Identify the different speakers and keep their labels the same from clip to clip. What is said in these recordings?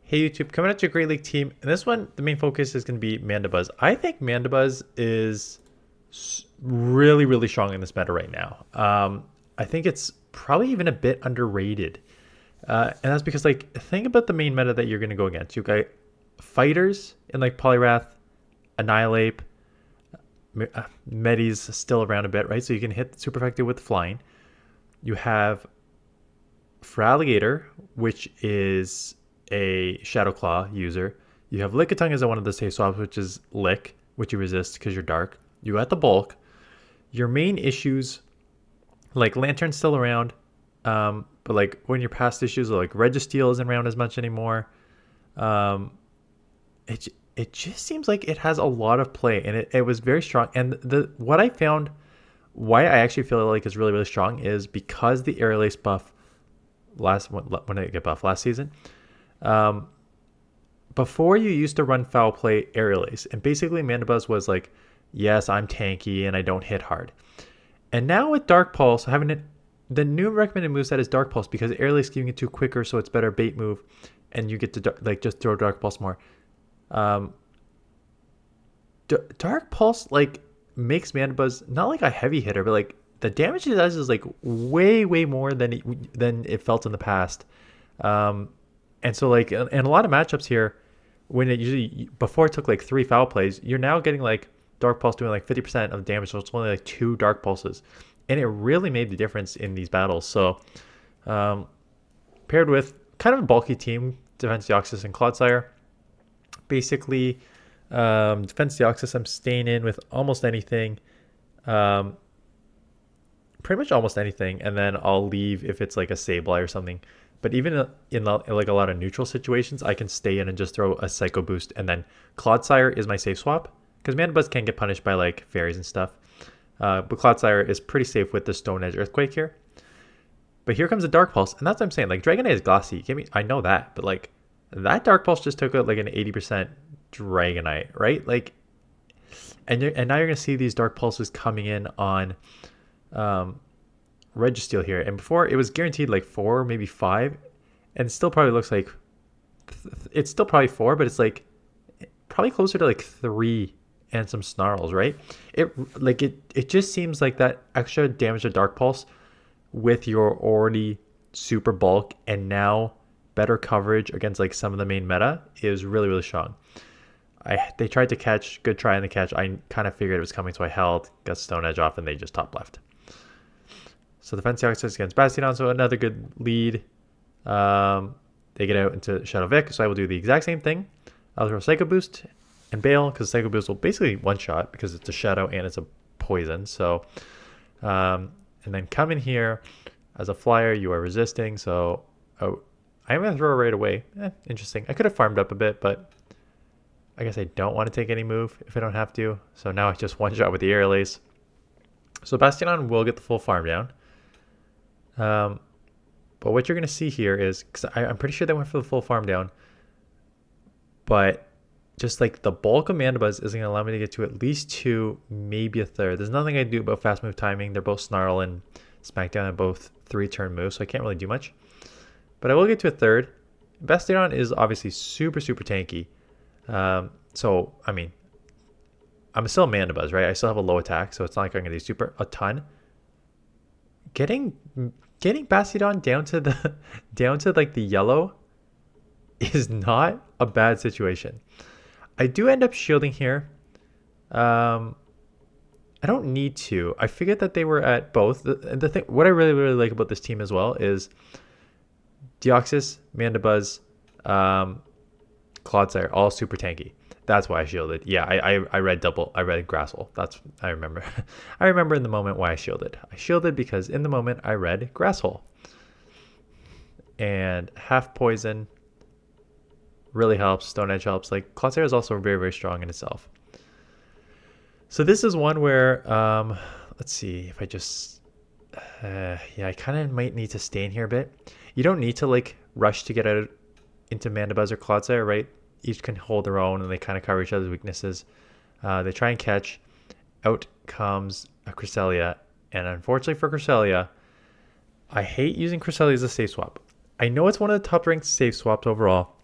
Speaker 1: Hey YouTube, coming at your Great League team. And this one, the main focus is going to be Mandibuzz. I think Mandibuzz is really, really strong in this meta right now. I think it's probably even a bit underrated. And that's because, like, think about the main meta that you're going to go against. You got fighters in, like, Poliwrath, Annihilate, Medi's still around a bit, right? So you can hit super effective with flying. You have Feraligatr, which is a Shadow Claw user. You have Lickitung as one of the safe swaps, which is Lick, which you resist because you're dark. You got the bulk. Your main issues, like Lantern's still around, but like when your past issues are like Registeel isn't around as much anymore. It just seems like it has a lot of play, and it was very strong. And the what I found, why I actually feel like it's really, really strong is because the Aerial Ace buff when did it get buffed last season? Before you used to run Foul Play Aerial Ace, and basically Mandibuzz was like, yes, I'm tanky and I don't hit hard. And now with Dark Pulse, having it, the new recommended moveset is Dark Pulse because Aerial Ace giving it to quicker, so it's better bait move, and you get to like just throw Dark Pulse more. Dark Pulse like makes Mandibuzz not like a heavy hitter, but like the damage it does is like way more than it felt in the past. And so like in a lot of matchups here, when it usually before it took like 3 foul plays, you're now getting like Dark Pulse doing like 50% of damage, so it's only like 2 Dark Pulses, and it really made the difference in these battles. So paired with kind of a bulky team, Defense Deoxys and Clodsire, basically Defense Deoxys I'm staying in with almost anything, pretty much almost anything, and then I'll leave if it's like a Sableye or something. But even in like a lot of neutral situations, I can stay in and just throw a Psycho Boost, and then Clodsire is my safe swap because Mandibuzz can get punished by like fairies and stuff. But Clodsire is pretty safe with the Stone Edge Earthquake here. But here comes a Dark Pulse, and that's what I'm saying. Like Dragonite is glossy. I know that, but like that Dark Pulse just took out like an 80% Dragonite, right? Like, and now you're gonna see these Dark Pulses coming in on Registeel here, and before it was guaranteed like 4, maybe 5, and it still probably looks like it's still probably 4, but it's like probably closer to like 3 and some snarls, right? It just seems like that extra damage to Dark Pulse with your already super bulk and now better coverage against like some of the main meta is really, really strong. They tried to catch, good try in the catch. I kind of figured it was coming, so I held, got Stone Edge off, and they just top left. So Defense Deoxys against Bastiodon, so another good lead. They get out into Shadow Vic, so I will do the exact same thing. I'll throw Psycho Boost and bail, because Psycho Boost will basically one-shot because it's a Shadow and it's a poison. So, and then come in here as a flyer, you are resisting, so I'm going to throw it right away. Interesting. I could have farmed up a bit, but I guess I don't want to take any move if I don't have to. So now I just one-shot with the Aerial Ace. So Bastiodon will get the full farm down. But what you're going to see here is, because I'm pretty sure they went for the full farm down, but just like the bulk of Mandibuzz is going to allow me to get to at least 2, maybe a third. There's nothing I can do about fast move timing. They're both Snarl and Smackdown and both 3-turn moves, so I can't really do much. But I will get to a third. Bastiodon is obviously super, super tanky. So, I mean, I'm still a Mandibuzz, right? I still have a low attack, so it's not like I'm going to do a ton. Getting Bastiodon down to like the yellow is not a bad situation. I do end up shielding here. I don't need to. I figured that they were at both. The thing, what I really, really like about this team as well is Deoxys, Mandibuzz, Clodsire, all super tanky. That's why I shielded. Yeah, I read Grassel. I remember. I remember in the moment why I shielded. I shielded because in the moment I read Grasshole. And half poison really helps. Stone Edge helps. Like Clodsire is also very, very strong in itself. So this is one where let's see if I just yeah, I kind of might need to stay in here a bit. You don't need to like rush to get out into Mandibuzz or Clodsire, right? Each can hold their own, and they kind of cover each other's weaknesses. They try and catch. Out comes a Cresselia, and unfortunately for Cresselia, I hate using Cresselia as a safe swap. I know it's one of the top ranked safe swaps overall,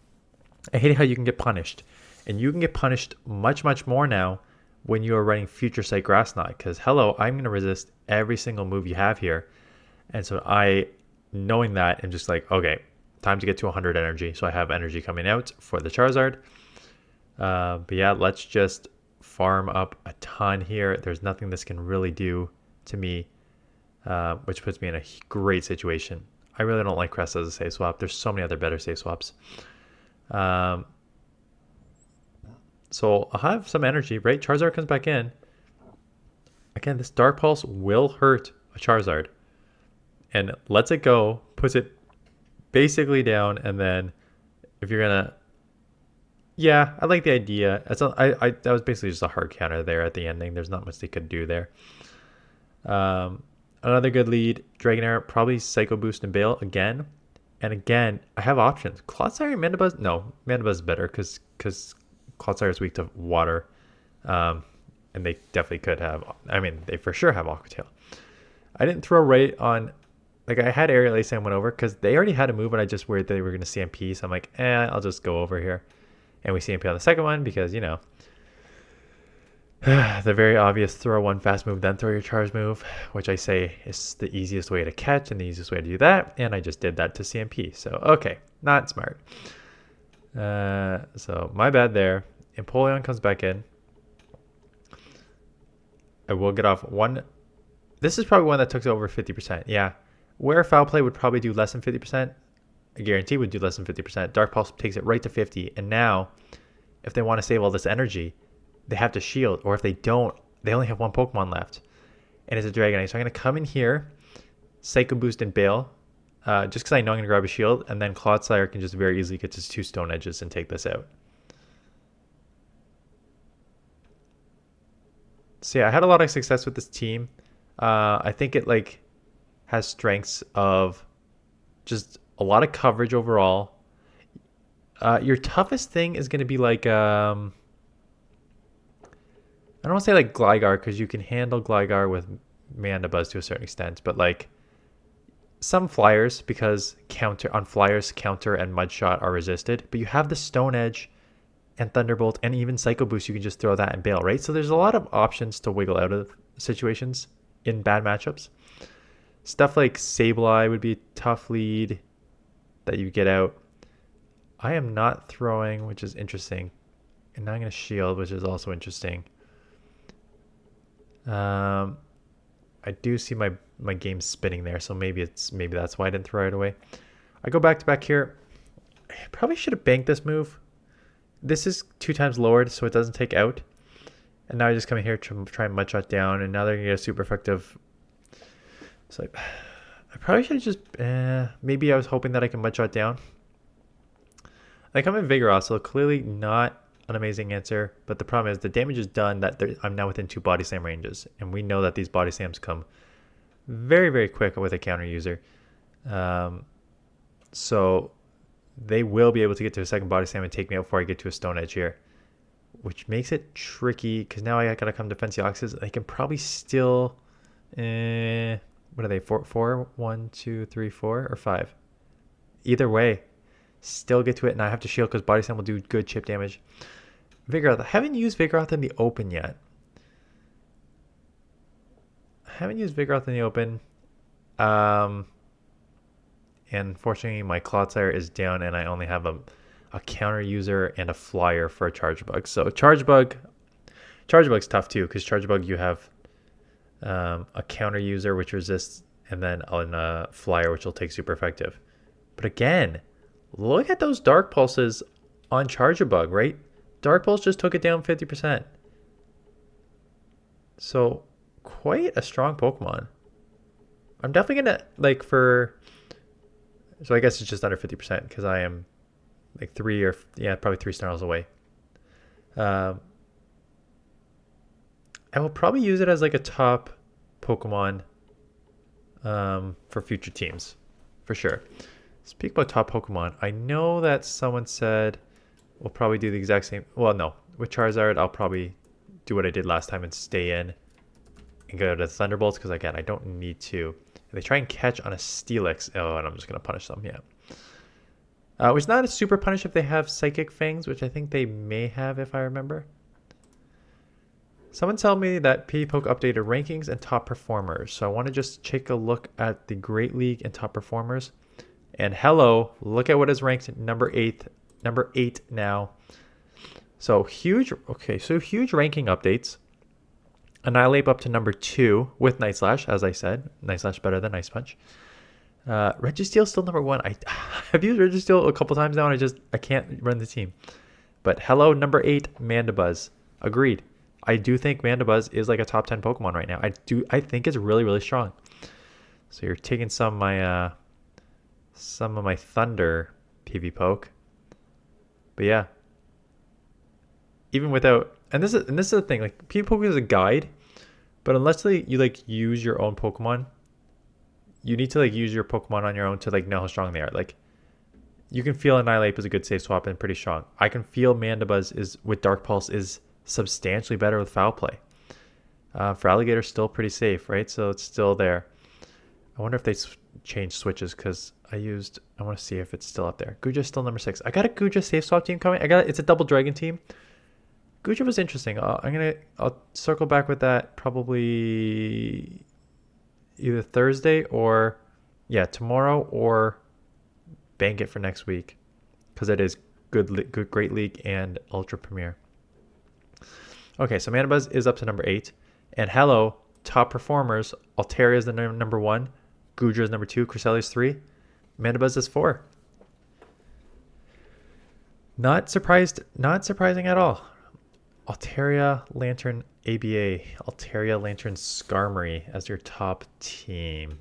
Speaker 1: I hate how you can get punished. And you can get punished much, much more now when you are running Future Sight Grass Knot. Because, hello, I'm going to resist every single move you have here. And so knowing that, I'm just like, okay, time to get to 100 energy. So I have energy coming out for the Charizard. But yeah, let's just farm up a ton here. There's nothing this can really do to me, which puts me in a great situation. I really don't like Crest as a safe swap. There's so many other better safe swaps. So I'll have some energy, right? Charizard comes back in. Again, this Dark Pulse will hurt a Charizard. And lets it go, puts it basically down, and then if you're going to... Yeah, I like the idea. That was basically just a hard counter there at the ending. There's not much they could do there. Another good lead. Dragonair, probably Psycho Boost and Bail again. And again, I have options. Clodsire and Mandibuzz? No, Mandibuzz is better because Clodsire is weak to water. And they definitely could have... I mean, they for sure have Aqua Tail. I didn't throw right on... Like, I had Aerial Ace and went over because they already had a move, and I just worried they were going to CMP. So I'm like, I'll just go over here. And we CMP on the second one because, you know, the very obvious throw one fast move, then throw your charge move, which I say is the easiest way to catch and the easiest way to do that. And I just did that to CMP. So, okay, not smart. So my bad there. Empoleon comes back in. I will get off one. This is probably one that took over 50%. Yeah. Where Foul Play would probably do less than 50%. I guarantee would do less than 50%. Dark Pulse takes it right to 50. And now, if they want to save all this energy, they have to shield. Or if they don't, they only have one Pokemon left. And it's a Dragonite. So I'm going to come in here, Psycho Boost and Bail. Just because I know I'm going to grab a shield. And then Clodsire can just very easily get to 2 Stone Edges and take this out. So yeah, I had a lot of success with this team. I think it has strengths of just a lot of coverage overall. Your toughest thing is going to be I don't want to say Gligar because you can handle Gligar with Mandibuzz to a certain extent, but some flyers, because counter and Mud Shot are resisted, but you have the Stone Edge and Thunderbolt and even Psycho Boost. You can just throw that and bail, right? So there's a lot of options to wiggle out of situations in bad matchups. Stuff like Sableye would be a tough lead that you get out. I am not throwing, which is interesting. And now I'm going to shield, which is also interesting. I do see my game spinning there, so maybe that's why I didn't throw it away. I go back to back here. I probably should have banked this move. This is 2 times lowered, so it doesn't take out. And now I just come in here to try and Mud Shot down, and now they're going to get a super effective. So I probably should have just... maybe I was hoping that I can Mud Shot down. I come in Vigoroth, so clearly not an amazing answer. But the problem is the damage is done that I'm now within 2 Body Slam ranges. And we know that these Body Slams come very, very quick with a counter user. So they will be able to get to a second Body Slam and take me out before I get to a Stone Edge here. Which makes it tricky, because now I gotta come Defense Oxes. I can probably still... what are they? 4? 1, 2, 3, 4, or 5? Either way, still get to it, and I have to shield because Body Slam will do good chip damage. Vigoroth. I haven't used Vigoroth in the open yet. And unfortunately, my Clodsire is down, and I only have a counter user and a flyer for a Charge Bug. So Charge Bug's tough too, because Charge Bug you have a counter user which resists, and then on a flyer which will take super effective. But again, look at those Dark Pulses on Charge Bug, right? Dark Pulse just took it down 50%. So quite a strong Pokemon. I'm definitely gonna so I guess it's just under 50% because I am probably 3 snarls away. I will probably use it as a top Pokemon for future teams, for sure. Speak about top Pokemon. I know that someone said we'll probably do the exact same. Well, no. With Charizard, I'll probably do what I did last time and stay in and go to Thunderbolts because, again, I don't need to. If they try and catch on a Steelix, and I'm just going to punish them, yeah. Which is not a super punish if they have Psychic Fangs, which I think they may have if I remember. Someone tell me that PVPoke updated rankings and top performers. So I want to just take a look at the Great League and top performers. And hello, look at what is ranked number 8 now. So huge, okay, so huge ranking updates. Annihilate up to number 2 with Night Slash, as I said. Night Slash better than Ice Punch. Registeel still number 1. I've used Registeel a couple times now and I can't run the team. But hello, number 8, Mandibuzz. Agreed. I do think Mandibuzz is like a top 10 Pokemon right now. I think it's really, really strong. So you're taking some of my thunder, PVPoke. But yeah. Even without, and this is the thing, like PVPoke is a guide, but unless you like use your own Pokemon, you need to like use your Pokemon on your own to like know how strong they are. Like you can feel Annihilate is a good safe swap and pretty strong. I can feel Mandibuzz is with Dark Pulse is substantially better with Foul Play. For Alligator, still pretty safe, right? So it's still there. I wonder if they change switches because I want to see if it's still up there. Guja's still number 6. I got a Guja safe swap team coming. It's a double dragon team. Guja was interesting. I'll circle back with that probably either Thursday or tomorrow, or bank it for next week because it is good Great League and Ultra Premier. Okay, so Mandibuzz is up to number 8, and hello, top performers. Altaria is the number 1, Guja is number 2, Cresselia is 3, Mandibuzz is 4. Not surprising at all. Altaria, Lantern, ABA, Altaria, Lantern, Skarmory as your top team.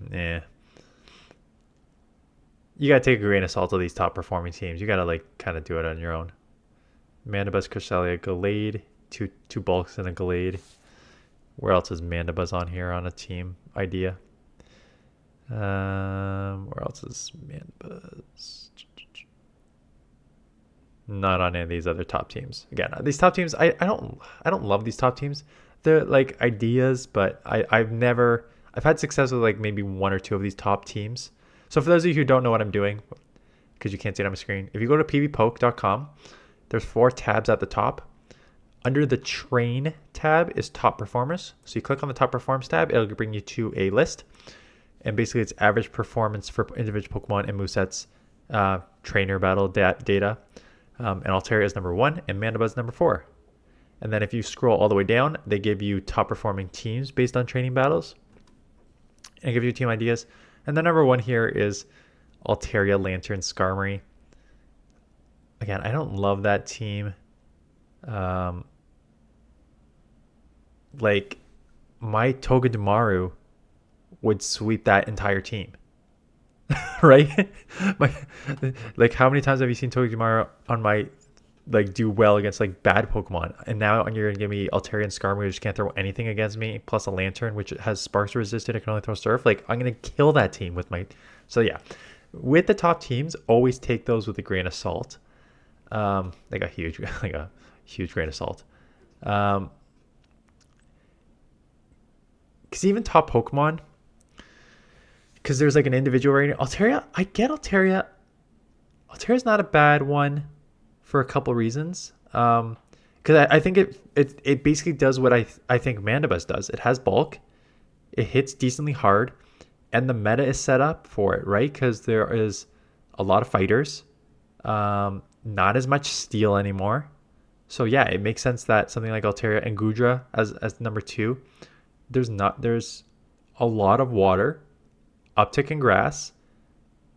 Speaker 1: You gotta take a grain of salt of these top performing teams. You gotta like kind of do it on your own. Mandibuzz, Cresselia, Gallade, two bulks and a Gallade. Where else is Mandibuzz on here on a team idea? Where else is Mandibuzz? Not on any of these other top teams. Again, these top teams, I don't love these top teams. They're like ideas, but I've had success with like maybe 1 or 2 of these top teams. So for those of you who don't know what I'm doing, because you can't see it on my screen, if you go to pvpoke.com, there's 4 tabs at the top. Under the train tab is top performers. So you click on the top performance tab, it'll bring you to a list. And basically it's average performance for individual Pokemon and movesets, trainer battle data. And Altaria is number 1 and Mandibuzz number 4. And then if you scroll all the way down, they give you top performing teams based on training battles and give you team ideas. And the number 1 here is Altaria, Lantern, Skarmory. Again, I don't love that team. Like my Togedemaru would sweep that entire team. Right? Like how many times have you seen Togedemaru on my like do well against like bad Pokemon, and now you're gonna give me Altaria and Skarmory which can't throw anything against me, plus a Lantern which has Sparks resisted, it can only throw Surf. Like I'm gonna kill that team with my. So yeah, with the top teams, always take those with a grain of salt. Like a huge grain of salt. Because even top Pokemon, because there's like an individual rating. Altaria, I get Altaria. Altaria's not a bad one for a couple reasons. Because I think it basically does what I think Mandibuzz does. It has bulk, it hits decently hard, and the meta is set up for it, right? Because there is a lot of fighters, not as much steel anymore. So yeah, it makes sense that something like Altaria and Gudra as number 2. There's a lot of water, uptick in grass,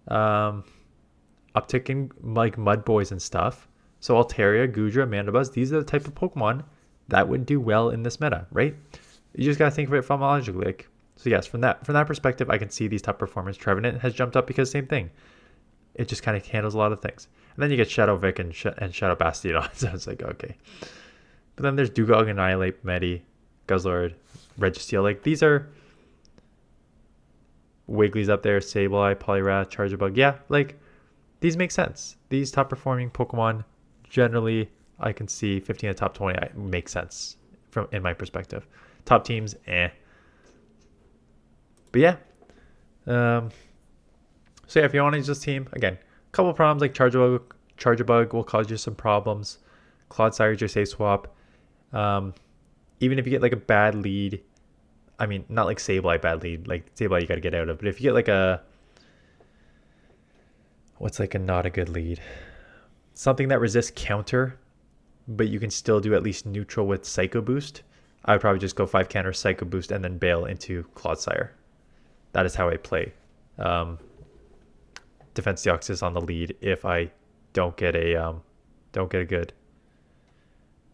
Speaker 1: uptick in like mud boys and stuff. So Altaria, Gudra, Mandibuzz, these are the type of Pokemon that would do well in this meta, right? You just gotta think of it phonologically. Like, so yes, from that perspective, I can see these top performers. Trevenant has jumped up because same thing. It just kind of handles a lot of things. And then you get Shadow Vic and Shadow Bastiodon. So it's like, okay. But then there's Dugong, Annihilate, Medi, Guzzlord, Registeel. Like these are Wiggly's up there, Sableye, Poliwrath, Charjabug. Yeah, like these make sense. These top performing Pokemon generally I can see 15 of the top 20 makes sense from in my perspective. Top teams, But yeah. So yeah, if you want to use this team, again, couple problems like charger bug will cause you some problems. Clodsire is your safe swap. Even if you get like a bad lead, I mean, not like Sableye bad lead, like Sableye you got to get out of, but if you get like what's like a not a good lead? Something that resists counter, but you can still do at least neutral with Psycho Boost. I would probably just go 5 counter Psycho Boost and then bail into Clodsire. That is how I play Defense Deoxys on the lead if I don't get a good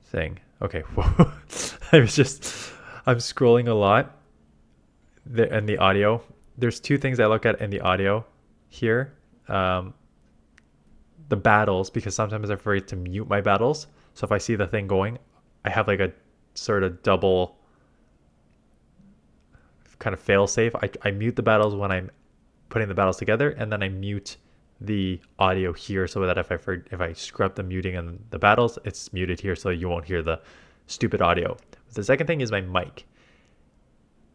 Speaker 1: thing. Okay, whoa. I'm scrolling a lot in the audio. There's two things I look at in the audio here. The battles, because sometimes I'm afraid to mute my battles. So if I see the thing going, I have like a sort of double kind of fail safe. I mute the battles when I'm putting the battles together, and then I mute the audio here so that if I screw up the muting and the battles, it's muted here so you won't hear the stupid audio. The second thing is my mic.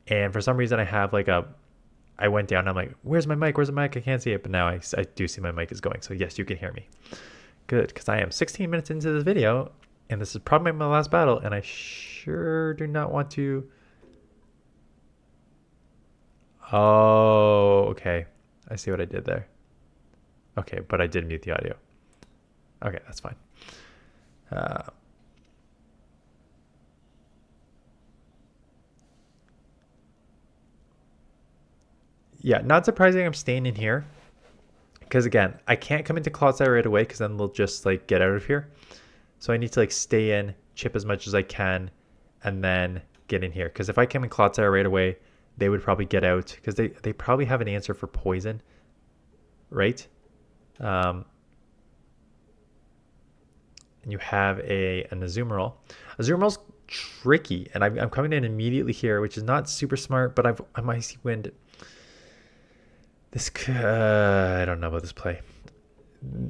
Speaker 1: And for some reason I have like I went down and I'm like, where's my mic? Where's the mic? I can't see it. But now I do see my mic is going. So yes, you can hear me. Good, because I am 16 minutes into this video and this is probably my last battle and I sure do not want to. Oh, okay. I see what I did there. Okay, but I did mute the audio. Okay, that's fine. Yeah, not surprising I'm staying in here. Because again, I can't come into Clodsire right away because then they'll just like get out of here. So I need to like stay in, chip as much as I can, and then get in here. Because if I came in Clodsire right away, they would probably get out because they probably have an answer for poison, right? And you have an Azumarill. Azumarill's tricky, and I'm coming in immediately here, which is not super smart, but I'm Icy Wind. This I don't know about this play.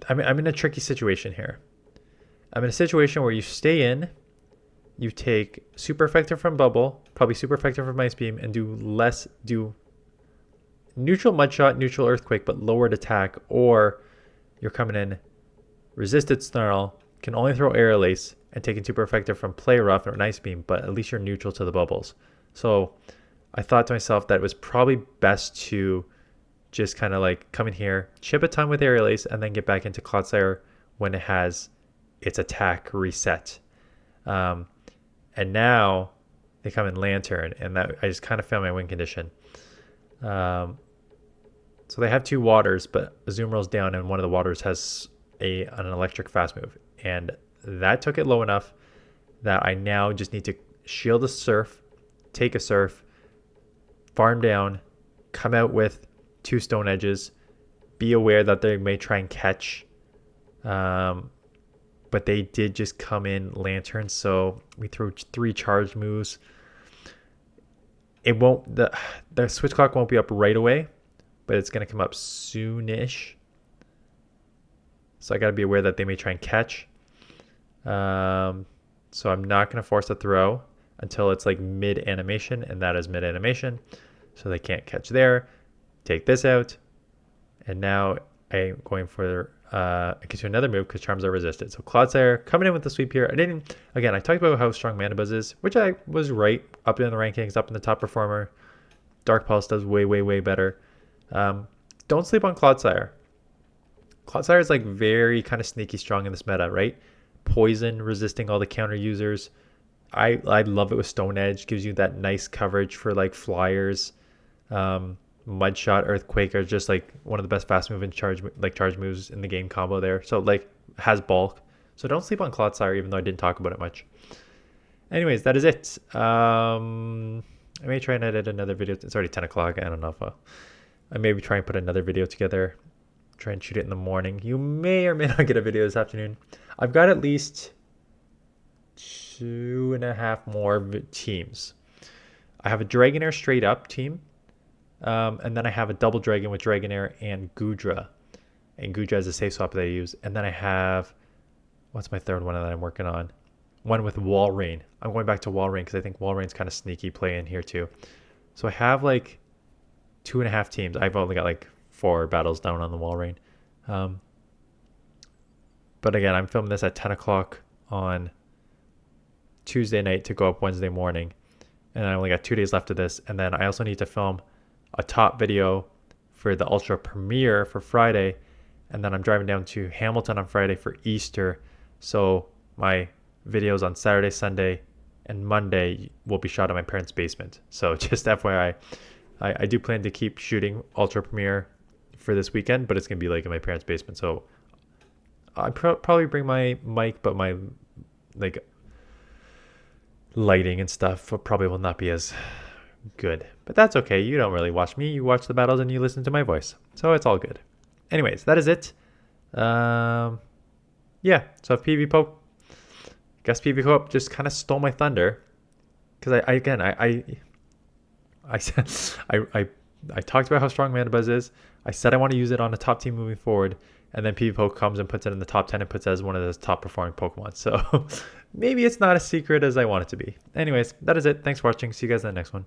Speaker 1: I'm in a tricky situation here. I'm in a situation where you stay in, you take super effective from Bubble, probably super effective from Ice Beam, and do neutral Mud Shot, neutral Earthquake, but lowered attack, or you're coming in resisted Snarl, can only throw Aerial Ace, and taking super effective from Play Rough or an Ice Beam, but at least you're neutral to the bubbles. So I thought to myself that it was probably best to just kind of like come in here, chip a ton with Aerial Ace, and then get back into Clodsire when it has its attack reset. And now they come in Lantern, and that I just kind of found my win condition. So they have two waters, but Azumarill's down, and one of the waters has an electric fast move, and that took it low enough that I now just need to shield a Surf, take a Surf, farm down, come out with 2 Stone Edges, be aware that they may try and catch, but they did just come in Lantern, so we threw 3 charge moves. It won't, the switch clock won't be up right away, but it's going to come up soonish. So I got to be aware that they may try and catch. So I'm not going to force a throw until it's like mid animation, and that is mid animation. So they can't catch there. Take this out. And now I'm going for I can do another move because charms are resisted. So Clodsire coming in with the sweep here. I talked about how strong Mandibuzz is, which I was right, up in the rankings, up in the top performer. Dark Pulse does way, way, way better. Don't sleep on Clodsire. Clodsire is like very kind of sneaky strong in this meta, right? Poison resisting all the counter users. I love it with Stone Edge. Gives you that nice coverage for like flyers. Mud Shot, Earthquake are just like one of the best fast moving charge moves in the game combo there. So like has bulk. So don't sleep on Clodsire, even though I didn't talk about it much. Anyways, that is it. I may try and edit another video. It's already 10 o'clock. I don't know if I maybe try and put another video together. Try and shoot it in the morning. You may or may not get a video this afternoon. I've got at least 2.5 more teams. I have a Dragonair straight up team. And then I have a double dragon with Dragonair and Goodra. And Goodra is a safe swap that I use. And then I have, what's my third one that I'm working on? One with Walrein. I'm going back to Walrein because I think Walrein's kind of sneaky play in here too. So I have like 2.5 teams. I've only got like 4 battles down on the Walrein. But again, I'm filming this at 10 o'clock on Tuesday night to go up Wednesday morning. And I only got 2 days left of this. And then I also need to film a top video for the Ultra premiere for Friday. And then I'm driving down to Hamilton on Friday for Easter. So my videos on Saturday, Sunday, and Monday will be shot in my parents' basement. So just FYI, I do plan to keep shooting Ultra premiere for this weekend, but it's going to be like in my parents' basement. So I probably bring my mic, but my like lighting and stuff probably will not be as good. But that's okay. You don't really watch me. You watch the battles and you listen to my voice. So it's all good. Anyways, that is it. Yeah. So if PVPoke, guess PVPoke just kind of stole my thunder, because I talked about how strong Mandibuzz is. I said I want to use it on a top team moving forward, and then PVPoke comes and puts it in the top 10 and puts it as one of those top performing Pokemon. So maybe it's not as secret as I want it to be. Anyways, that is it. Thanks for watching. See you guys in the next one.